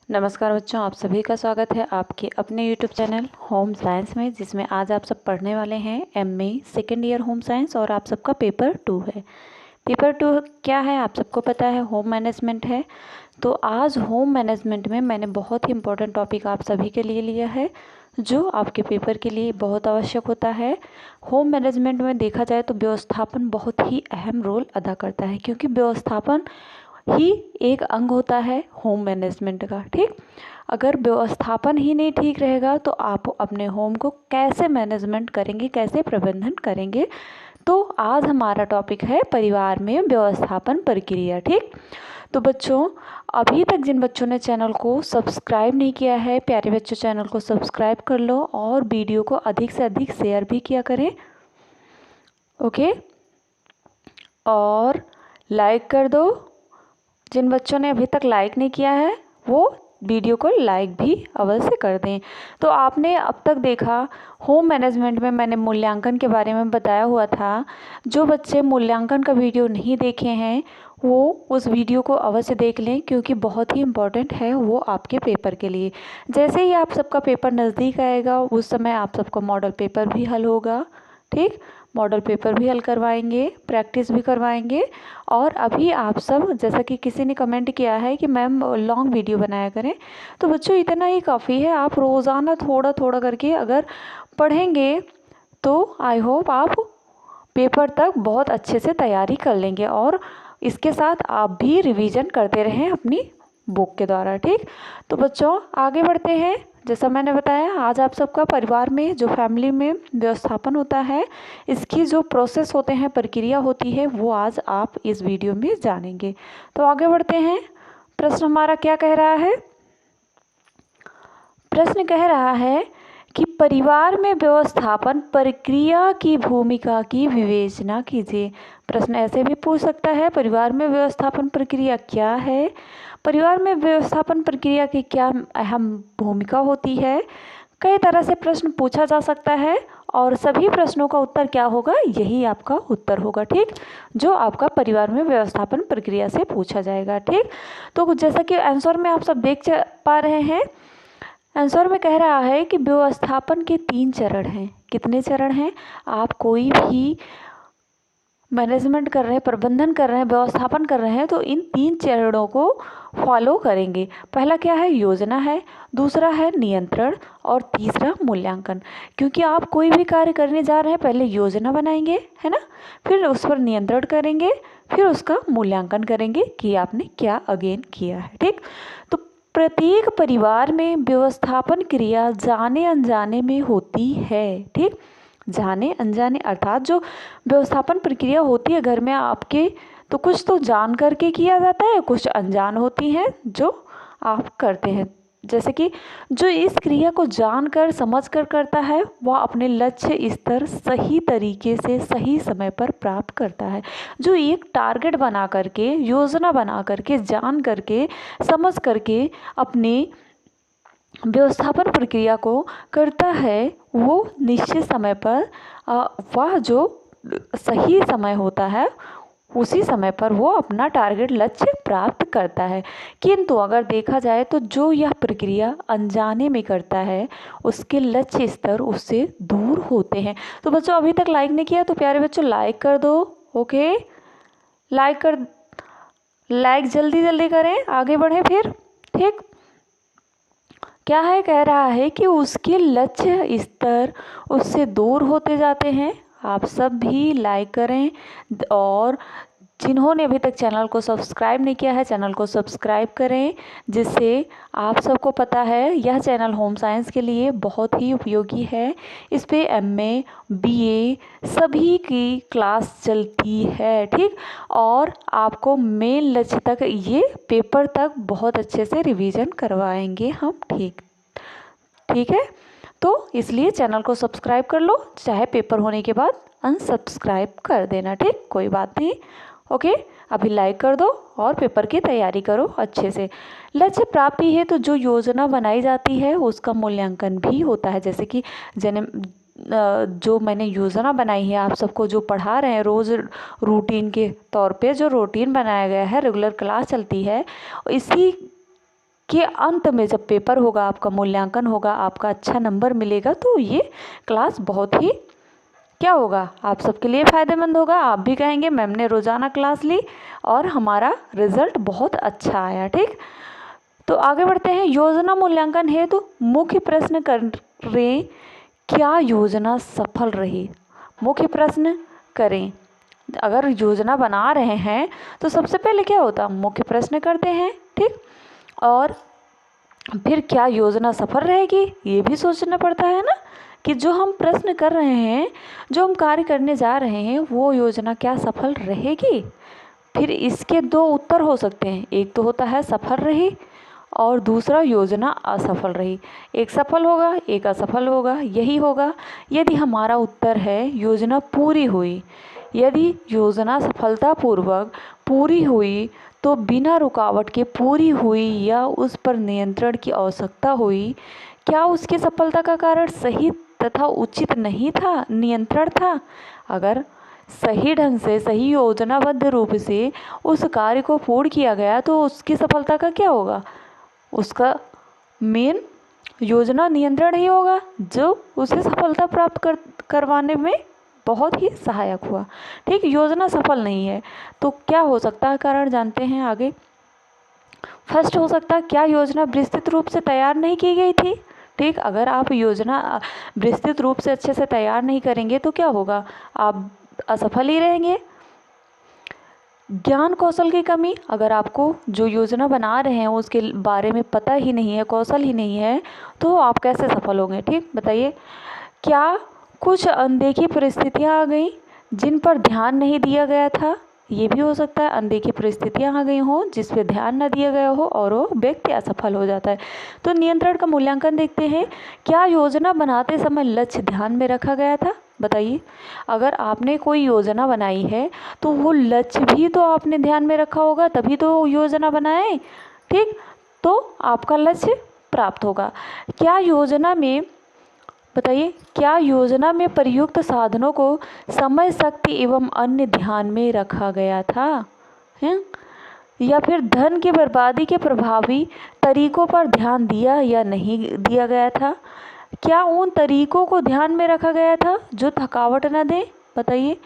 नमस्कार बच्चों, आप सभी का स्वागत है आपके अपने यूट्यूब चैनल होम साइंस में, जिसमें आज आप सब पढ़ने वाले हैं MA second year home science और आप सबका पेपर 2 है। पेपर 2 क्या है आप सबको पता है, होम मैनेजमेंट है। तो आज होम मैनेजमेंट में मैंने बहुत ही इम्पोर्टेंट टॉपिक आप सभी के लिए लिया है जो आपके पेपर के लिए बहुत आवश्यक होता है। होम मैनेजमेंट में देखा जाए तो व्यवस्थापन बहुत ही अहम रोल अदा करता है, क्योंकि व्यवस्थापन ही एक अंग होता है होम मैनेजमेंट का। ठीक, अगर व्यवस्थापन ही नहीं ठीक रहेगा तो आप अपने होम को कैसे मैनेजमेंट करेंगे, कैसे प्रबंधन करेंगे। तो आज हमारा टॉपिक है परिवार में व्यवस्थापन प्रक्रिया। ठीक, तो बच्चों अभी तक जिन बच्चों ने चैनल को सब्सक्राइब नहीं किया है, प्यारे बच्चों चैनल को सब्सक्राइब कर लो और वीडियो को अधिक से अधिक शेयर भी किया करें। ओके, और लाइक कर दो। जिन बच्चों ने अभी तक लाइक नहीं किया है वो वीडियो को लाइक भी अवश्य कर दें। तो आपने अब तक देखा होम मैनेजमेंट में मैंने मूल्यांकन के बारे में बताया हुआ था। जो बच्चे मूल्यांकन का वीडियो नहीं देखे हैं वो उस वीडियो को अवश्य देख लें, क्योंकि बहुत ही इम्पोर्टेंट है वो आपके पेपर के लिए। जैसे ही आप सबका पेपर नज़दीक आएगा उस समय आप सबका मॉडल पेपर भी हल होगा। ठीक, मॉडल पेपर भी हल करवाएंगे, प्रैक्टिस भी करवाएंगे। और अभी आप सब, जैसा कि किसी ने कमेंट किया है कि मैम लॉन्ग वीडियो बनाया करें, तो बच्चों इतना ही काफ़ी है। आप रोज़ाना थोड़ा थोड़ा करके अगर पढ़ेंगे तो आई होप आप पेपर तक बहुत अच्छे से तैयारी कर लेंगे, और इसके साथ आप भी रिवीजन करते रहें अपनी बुक के द्वारा। ठीक, तो बच्चों आगे बढ़ते हैं। जैसा मैंने बताया आज आप सबका परिवार में जो फैमिली में व्यवस्थापन होता है, इसकी जो प्रोसेस होते हैं, प्रक्रिया होती है, वो आज आप इस वीडियो में जानेंगे। तो आगे बढ़ते हैं। प्रश्न हमारा क्या कह रहा है? प्रश्न कह रहा है कि परिवार में व्यवस्थापन प्रक्रिया की भूमिका की विवेचना कीजिए। प्रश्न ऐसे भी पूछ सकता है, परिवार में व्यवस्थापन प्रक्रिया क्या है, परिवार में व्यवस्थापन प्रक्रिया की क्या अहम भूमिका होती है। कई तरह से प्रश्न पूछा जा सकता है और सभी प्रश्नों का उत्तर क्या होगा, यही आपका उत्तर होगा। ठीक, जो आपका परिवार में व्यवस्थापन प्रक्रिया से पूछा जाएगा। ठीक, तो जैसा कि आंसर में आप सब देख पा रहे हैं, आंसर में कह रहा है कि व्यवस्थापन के 3 चरण हैं। कितने चरण हैं? आप कोई भी मैनेजमेंट कर रहे हैं, प्रबंधन कर रहे हैं, व्यवस्थापन कर रहे हैं तो इन 3 चरणों को फॉलो करेंगे। पहला क्या है? योजना है, दूसरा है नियंत्रण और तीसरा मूल्यांकन। क्योंकि आप कोई भी कार्य करने जा रहे हैं पहले योजना बनाएंगे, है ना, फिर उस पर नियंत्रण करेंगे, फिर उसका मूल्यांकन करेंगे कि आपने क्या अगेन किया है। ठीक, तो प्रत्येक परिवार में व्यवस्थापन क्रिया जाने अनजाने में होती है। ठीक, जाने अनजाने अर्थात जो व्यवस्थापन प्रक्रिया होती है घर में आपके, तो कुछ तो जान करके किया जाता है, कुछ अनजान होती हैं जो आप करते हैं। जैसे कि जो इस क्रिया को जानकर समझकर करता है वह अपने लक्ष्य स्तर सही तरीके से सही समय पर प्राप्त करता है। जो एक टारगेट बना करके, योजना बना करके, जान करके, समझ करके अपने व्यवस्थापन प्रक्रिया को करता है, वो निश्चित समय पर वह जो सही समय होता है उसी समय पर वो अपना टारगेट लक्ष्य प्राप्त करता है। किंतु अगर देखा जाए तो जो यह प्रक्रिया अनजाने में करता है उसके लक्ष्य स्तर उससे दूर होते हैं। तो बच्चों अभी तक लाइक नहीं किया तो प्यारे बच्चों लाइक कर दो। ओके, लाइक जल्दी जल्दी करें, आगे बढ़ें फिर। ठीक, क्या है? कह रहा है कि उसके लक्ष्य स्तर उससे दूर होते जाते हैं। आप सब भी लाइक करें, और जिन्होंने अभी तक चैनल को सब्सक्राइब नहीं किया है चैनल को सब्सक्राइब करें, जिससे आप सबको पता है यह चैनल होम साइंस के लिए बहुत ही उपयोगी है। इस पे एमए, बीए सभी की क्लास चलती है। ठीक, और आपको मेन लक्ष्य तक, ये पेपर तक बहुत अच्छे से रिवीजन करवाएंगे हम। ठीक है, तो इसलिए चैनल को सब्सक्राइब कर लो, चाहे पेपर होने के बाद अनसब्सक्राइब कर देना। ठीक, कोई बात नहीं। ओके, अभी लाइक कर दो और पेपर की तैयारी करो अच्छे से। लक्ष्य प्राप्ति है तो जो योजना बनाई जाती है उसका मूल्यांकन भी होता है। जैसे कि जो मैंने योजना बनाई है, आप सबको जो पढ़ा रहे हैं रोज़ रूटीन के तौर पे, जो रूटीन बनाया गया है, रेगुलर क्लास चलती है, इसी के अंत में जब पेपर होगा, आपका मूल्यांकन होगा, आपका अच्छा नंबर मिलेगा, तो ये क्लास बहुत ही क्या होगा, आप सबके लिए फ़ायदेमंद होगा। आप भी कहेंगे मैम ने रोज़ाना क्लास ली और हमारा रिजल्ट बहुत अच्छा आया। ठीक, तो आगे बढ़ते हैं। योजना मूल्यांकन हेतु मुख्य प्रश्न करें, क्या योजना सफल रही। मुख्य प्रश्न करें, अगर योजना बना रहे हैं तो सबसे पहले क्या होता है, मुख्य प्रश्न करते हैं। ठीक, और फिर क्या योजना सफल रहेगी ये भी सोचना पड़ता है ना, कि जो हम प्रश्न कर रहे हैं, जो हम कार्य करने जा रहे हैं, वो योजना क्या सफल रहेगी। फिर इसके दो उत्तर हो सकते हैं, एक तो होता है सफल रही और दूसरा योजना असफल रही। एक सफल होगा, एक असफल होगा, यही होगा। यदि हमारा उत्तर है योजना पूरी हुई, यदि योजना सफलतापूर्वक पूरी हुई तो बिना रुकावट के पूरी हुई या उस पर नियंत्रण की आवश्यकता हुई, क्या उसकी सफलता का कारण सही तथा उचित नहीं था, नियंत्रण था। अगर सही ढंग से, सही योजनाबद्ध रूप से उस कार्य को पूर्ण किया गया तो उसकी सफलता का क्या होगा, उसका मेन योजना नियंत्रण ही होगा, जो उसे सफलता प्राप्त करवाने में बहुत ही सहायक हुआ। ठीक, योजना सफल नहीं है तो क्या हो सकता है कारण, जानते हैं आगे। फर्स्ट हो सकता है, क्या योजना विस्तृत रूप से तैयार नहीं की गई थी। ठीक, अगर आप योजना विस्तृत रूप से अच्छे से तैयार नहीं करेंगे तो क्या होगा, आप असफल ही रहेंगे। ज्ञान कौशल की कमी, अगर आपको जो योजना बना रहे हैं उसके बारे में पता ही नहीं है, कौशल ही नहीं है, तो आप कैसे सफल होंगे। ठीक, बताइए। क्या कुछ अनदेखी परिस्थितियाँ आ गई जिन पर ध्यान नहीं दिया गया था, ये भी हो सकता है। अनदेखी परिस्थितियाँ आ गई हों जिस पे ध्यान न दिया गया हो और वो व्यक्ति असफल हो जाता है। तो नियंत्रण का मूल्यांकन देखते हैं। क्या योजना बनाते समय लक्ष्य ध्यान में रखा गया था, बताइए। अगर आपने कोई योजना बनाई है तो वो लक्ष्य भी तो आपने ध्यान में रखा होगा, तभी तो योजना बनाए। ठीक, तो आपका लक्ष्य प्राप्त होगा। क्या योजना में, बताइए, क्या योजना में प्रयुक्त साधनों को समय, शक्ति एवं अन्य ध्यान में रखा गया था, हैं? या फिर धन की बर्बादी के प्रभावी तरीकों पर ध्यान दिया या नहीं दिया गया था। क्या उन तरीकों को ध्यान में रखा गया था जो थकावट न दें, बताइए।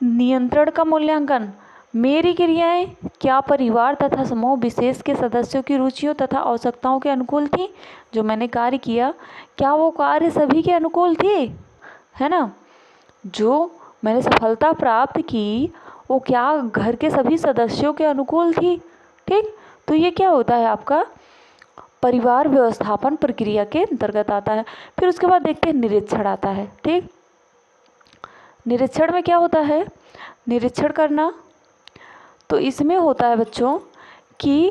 नियंत्रण का मूल्यांकन, मेरी क्रियाएं क्या परिवार तथा समूह विशेष के सदस्यों की रुचियों तथा आवश्यकताओं के अनुकूल थी। जो मैंने कार्य किया, क्या वो कार्य सभी के अनुकूल थे, है ना। जो मैंने सफलता प्राप्त की वो क्या घर के सभी सदस्यों के अनुकूल थी। ठीक, तो ये क्या होता है, आपका परिवार व्यवस्थापन प्रक्रिया के अंतर्गत आता है। फिर उसके बाद देखते हैं निरीक्षण आता है। ठीक, निरीक्षण में क्या होता है, निरीक्षण करना, तो इसमें होता है बच्चों कि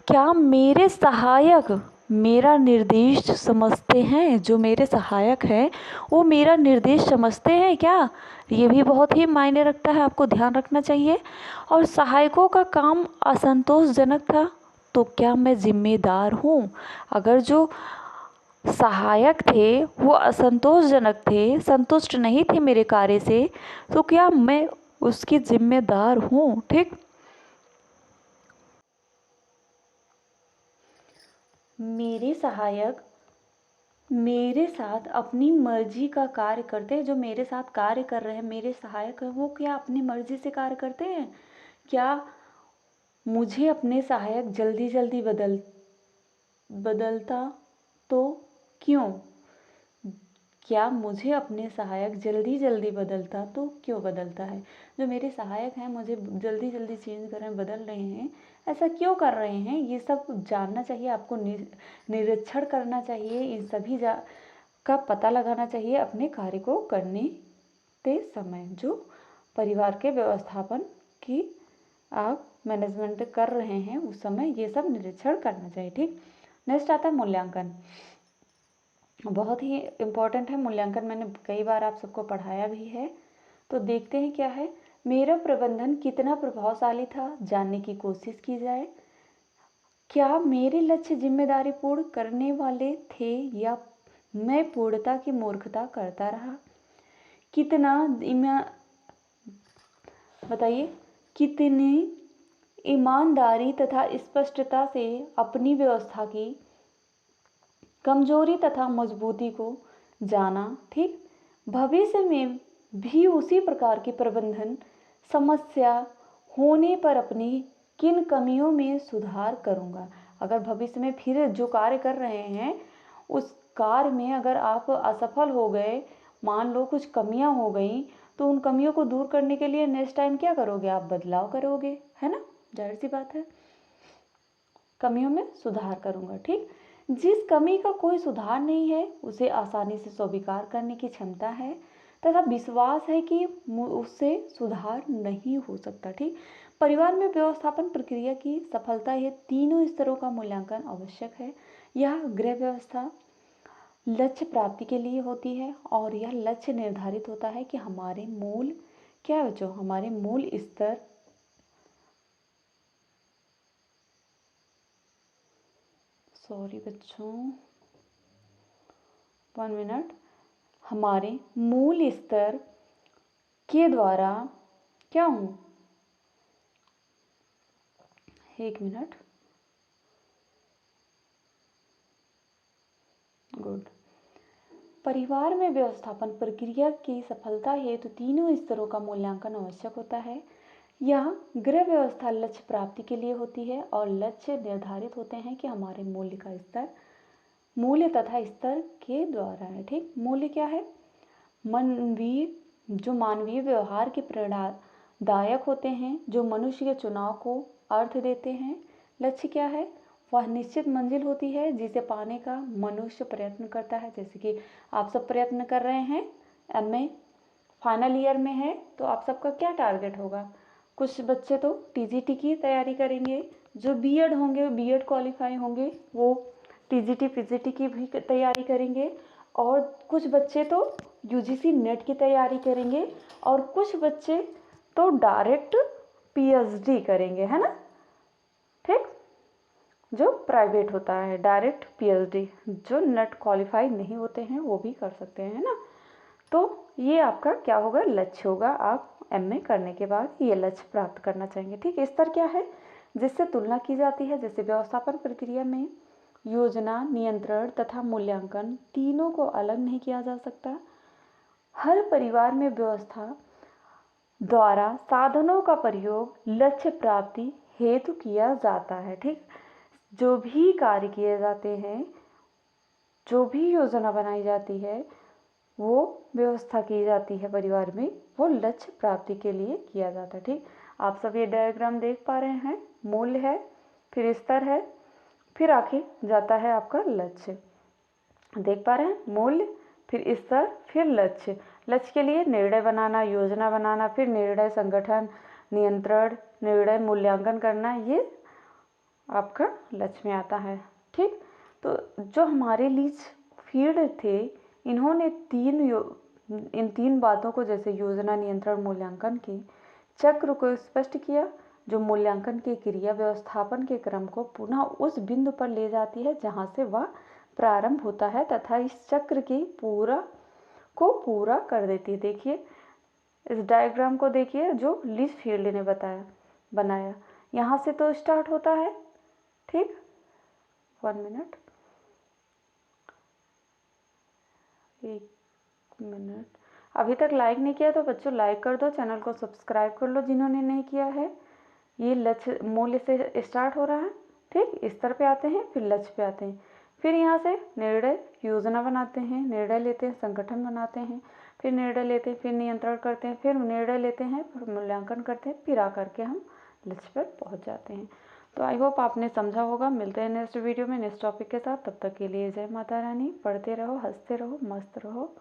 क्या मेरे सहायक मेरा निर्देश समझते हैं, जो मेरे सहायक हैं वो मेरा निर्देश समझते हैं क्या, ये भी बहुत ही मायने रखता है, आपको ध्यान रखना चाहिए। और सहायकों का काम असंतोषजनक था तो क्या मैं जिम्मेदार हूँ। अगर जो सहायक थे वो असंतोषजनक थे, संतुष्ट नहीं थे मेरे कार्य से, तो क्या मैं उसकी जिम्मेदार हूँ। ठीक, मेरे सहायक मेरे साथ अपनी मर्जी का कार्य करते हैं, जो मेरे साथ कार्य कर रहे हैं मेरे सहायक हैं, वो क्या अपनी मर्जी से कार्य करते हैं। क्या मुझे अपने सहायक जल्दी जल्दी बदलता तो क्यों, क्या मुझे अपने सहायक जल्दी जल्दी बदलता तो क्यों बदलता है। जो मेरे सहायक हैं मुझे जल्दी जल्दी चेंज कर रहे हैं, बदल रहे हैं, ऐसा क्यों कर रहे हैं, ये सब जानना चाहिए आपको। निरीक्षण करना चाहिए, इन सभी का पता लगाना चाहिए अपने कार्य को करने के समय। जो परिवार के व्यवस्थापन की आप मैनेजमेंट कर रहे हैं उस समय ये सब निरीक्षण करना चाहिए। ठीक, नेक्स्ट आता है मूल्यांकन। बहुत ही इम्पोर्टेंट है मूल्यांकन, मैंने कई बार आप सबको पढ़ाया भी है। तो देखते हैं क्या है। मेरा प्रबंधन कितना प्रभावशाली था जानने की कोशिश की जाए। क्या मेरे लक्ष्य जिम्मेदारी पूर्ण करने वाले थे या मैं पूर्णता की मूर्खता करता रहा। कितना बताइए, कितनी ईमानदारी तथा स्पष्टता से अपनी व्यवस्था की कमजोरी तथा मजबूती को जाना। ठीक, भविष्य में भी उसी प्रकार की प्रबंधन समस्या होने पर अपनी किन कमियों में सुधार करूँगा। अगर भविष्य में फिर जो कार्य कर रहे हैं उस कार्य में अगर आप असफल हो गए, मान लो कुछ कमियां हो गई, तो उन कमियों को दूर करने के लिए नेक्स्ट टाइम क्या करोगे, आप बदलाव करोगे, है ना, जाहिर सी बात है, कमियों में सुधार करूँगा। ठीक, जिस कमी का कोई सुधार नहीं है उसे आसानी से स्वीकार करने की क्षमता है तथा विश्वास है कि उससे सुधार नहीं हो सकता। ठीक, परिवार में व्यवस्थापन प्रक्रिया की सफलता ये तीनों स्तरों का मूल्यांकन आवश्यक है। यह गृह व्यवस्था लक्ष्य प्राप्ति के लिए होती है और यह लक्ष्य निर्धारित होता है कि हमारे मूल क्या है, जो हमारे मूल स्तर सॉरी बच्चों 1 मिनट, हमारे मूल स्तर के द्वारा क्या हूँ, 1 मिनट, गुड। परिवार में व्यवस्थापन प्रक्रिया की सफलता हेतु तीनों स्तरों का मूल्यांकन आवश्यक होता है। यह गृह व्यवस्था लक्ष्य प्राप्ति के लिए होती है और लक्ष्य निर्धारित होते हैं कि हमारे मूल्य का स्तर, मूल्य तथा स्तर के द्वारा है। ठीक, मूल्य क्या है, मानवीय व्यवहार के प्रेरणादायक होते हैं, जो मनुष्य के चुनाव को अर्थ देते हैं। लक्ष्य क्या है, वह निश्चित मंजिल होती है जिसे पाने का मनुष्य प्रयत्न करता है। जैसे कि आप सब प्रयत्न कर रहे हैं, एमए फाइनल ईयर में है, तो आप सबका क्या टारगेट होगा, कुछ बच्चे तो टीजीटी की तैयारी करेंगे, जो बीएड होंगे, बीएड क्वालिफाई होंगे, वो टीजीटी पीजीटी की भी तैयारी करेंगे, और कुछ बच्चे तो यूजीसी नेट की तैयारी करेंगे, और कुछ बच्चे तो डायरेक्ट पीएचडी करेंगे, है ना। ठीक, जो प्राइवेट होता है डायरेक्ट पीएचडी, जो नेट क्वालिफाई नहीं होते हैं वो भी कर सकते हैं, है ना। तो ये आपका क्या होगा, लक्ष्य होगा, आप एमए करने के बाद ये लक्ष्य प्राप्त करना चाहेंगे। ठीक, स्तर क्या है, जिससे तुलना की जाती है। जैसे व्यवस्थापन प्रक्रिया में योजना, नियंत्रण तथा मूल्यांकन तीनों को अलग नहीं किया जा सकता। हर परिवार में व्यवस्था द्वारा साधनों का प्रयोग लक्ष्य प्राप्ति हेतु किया जाता है। ठीक, जो भी कार्य किए जाते हैं, जो भी योजना बनाई जाती है, वो व्यवस्था की जाती है परिवार में, वो लक्ष्य प्राप्ति के लिए किया जाता है। ठीक, आप सब ये डायग्राम देख पा रहे हैं, मूल्य है, फिर स्तर है, फिर आखिर जाता है आपका लक्ष्य, देख पा रहे हैं, मूल्य, फिर स्तर, फिर लक्ष्य। लक्ष्य के लिए निर्णय बनाना, योजना बनाना, फिर निर्णय संगठन, नियंत्रण, निर्णय मूल्यांकन करना, ये आपका लक्ष्य में आता है। ठीक, तो जो हमारे लीज फील्ड थे, इन्होंने इन तीन बातों को, जैसे योजना, नियंत्रण, मूल्यांकन के चक्र को स्पष्ट किया, जो मूल्यांकन की क्रिया व्यवस्थापन के क्रम को पुनः उस बिंदु पर ले जाती है जहां से वह प्रारंभ होता है तथा इस चक्र की पूरा कर देती है। देखिए इस डायग्राम को देखिए, जो लीज फील्ड ने बनाया, यहाँ से तो स्टार्ट होता है। ठीक, 1 मिनट, 1 मिनट, अभी तक लाइक नहीं किया तो बच्चों लाइक कर दो, चैनल को सब्सक्राइब कर लो जिन्होंने नहीं किया है। ये लक्ष्य मूल्य से स्टार्ट हो रहा है। ठीक, स्तर पे आते हैं, फिर लक्ष्य पे आते हैं, फिर यहाँ से निर्णय, योजना बनाते हैं, निर्णय लेते हैं, संगठन बनाते हैं, फिर निर्णय लेते हैं, फिर नियंत्रण करते हैं, फिर निर्णय लेते हैं, फिर मूल्यांकन करते हैं, फिर आकर के हम लक्ष्य पर पहुँच जाते हैं। तो आई होप आपने समझा होगा। मिलते हैं नेक्स्ट वीडियो में नेक्स्ट टॉपिक के साथ, तब तक के लिए जय माता रानी। पढ़ते रहो, हंसते रहो, मस्त रहो।